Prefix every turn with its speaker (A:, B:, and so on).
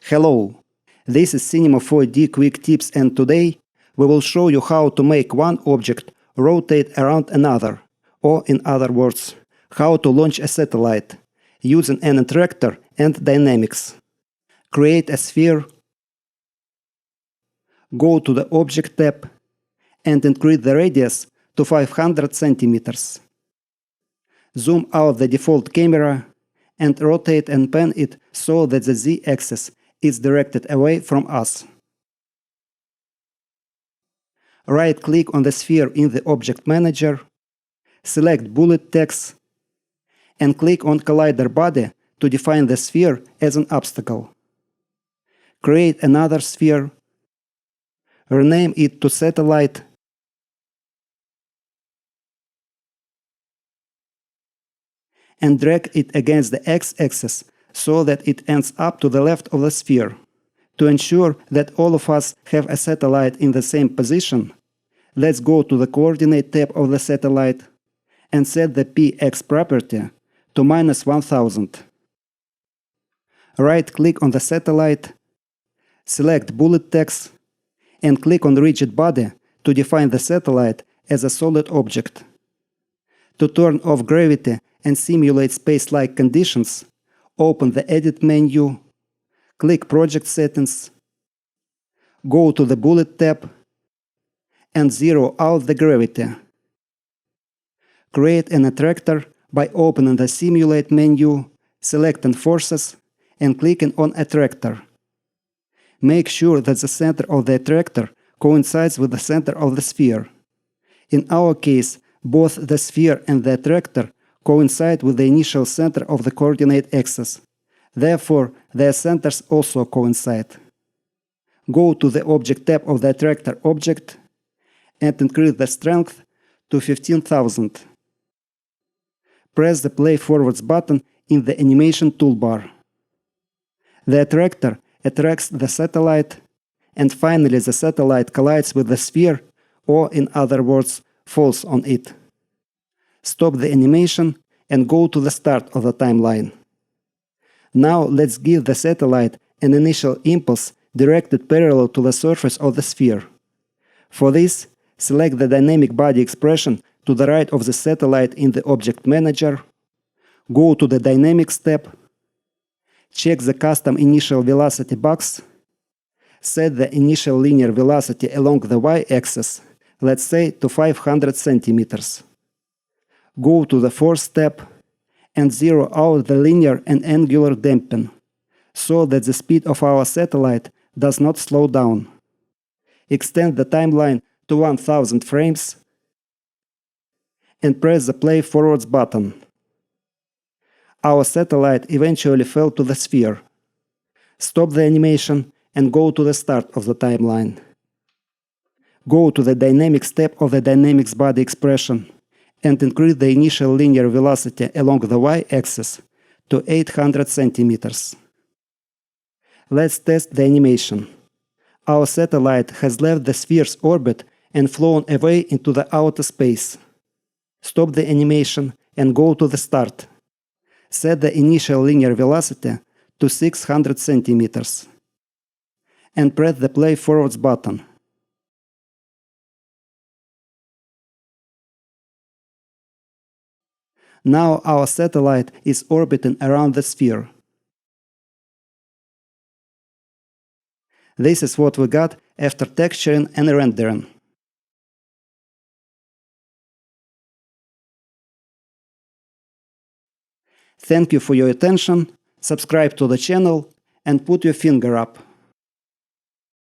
A: Hello, this is Cinema 4D Quick Tips, and today we will show you how to make one object rotate around another, or in other words, how to launch a satellite using an attractor and dynamics. Create a sphere, go to the Object tab and increase the radius to 500 centimeters. Zoom out the default camera and rotate and pan it so that the Z-axis is directed away from us. Right-click on the sphere in the Object Manager, select Bullet Text, and click on Collider Body to define the sphere as an obstacle. Create another sphere, rename it to Satellite, and drag it against the X-axis so that it ends up to the left of the sphere. To ensure that all of us have a satellite in the same position, let's go to the Coordinate tab of the satellite and set the px property to -1000. Right-click on the satellite, select Bullet Text, and click on Rigid Body to define the satellite as a solid object. To turn off gravity and simulate space-like conditions, open the Edit menu, click Project Settings, go to the Bullet tab, and zero out the gravity. Create an attractor by opening the Simulate menu, selecting Forces, and clicking on Attractor. Make sure that the center of the attractor coincides with the center of the sphere. In our case, both the sphere and the attractor coincide with the initial center of the coordinate axis. Therefore, their centers also coincide. Go to the Object tab of the attractor object and increase the strength to 15,000. Press the Play Forwards button in the Animation toolbar. The attractor attracts the satellite, and finally the satellite collides with the sphere, or in other words, falls on it. Stop the animation and go to the start of the timeline. Now let's give the satellite an initial impulse directed parallel to the surface of the sphere. For this, select the dynamic body expression to the right of the satellite in the Object Manager, go to the Dynamics tab, check the Custom Initial Velocity box, set the initial linear velocity along the y-axis, let's say to 500 centimeters. Go to the Force tab and zero out the linear and angular damping, so that the speed of our satellite does not slow down. Extend the timeline to 1000 frames and press the Play Forwards button. Our satellite eventually fell to the sphere. Stop the animation and go to the start of the timeline. Go to the Dynamics tab of the Dynamics body expression and increase the initial linear velocity along the y-axis to 800 centimeters. Let's test the animation. Our satellite has left the sphere's orbit and flown away into the outer space. Stop the animation and go to the start. Set the initial linear velocity to 600 centimeters. And press the Play Forwards button. Now our satellite is orbiting around the sphere. This is what we got after texturing and rendering. Thank you for your attention, subscribe to the channel and put your finger up.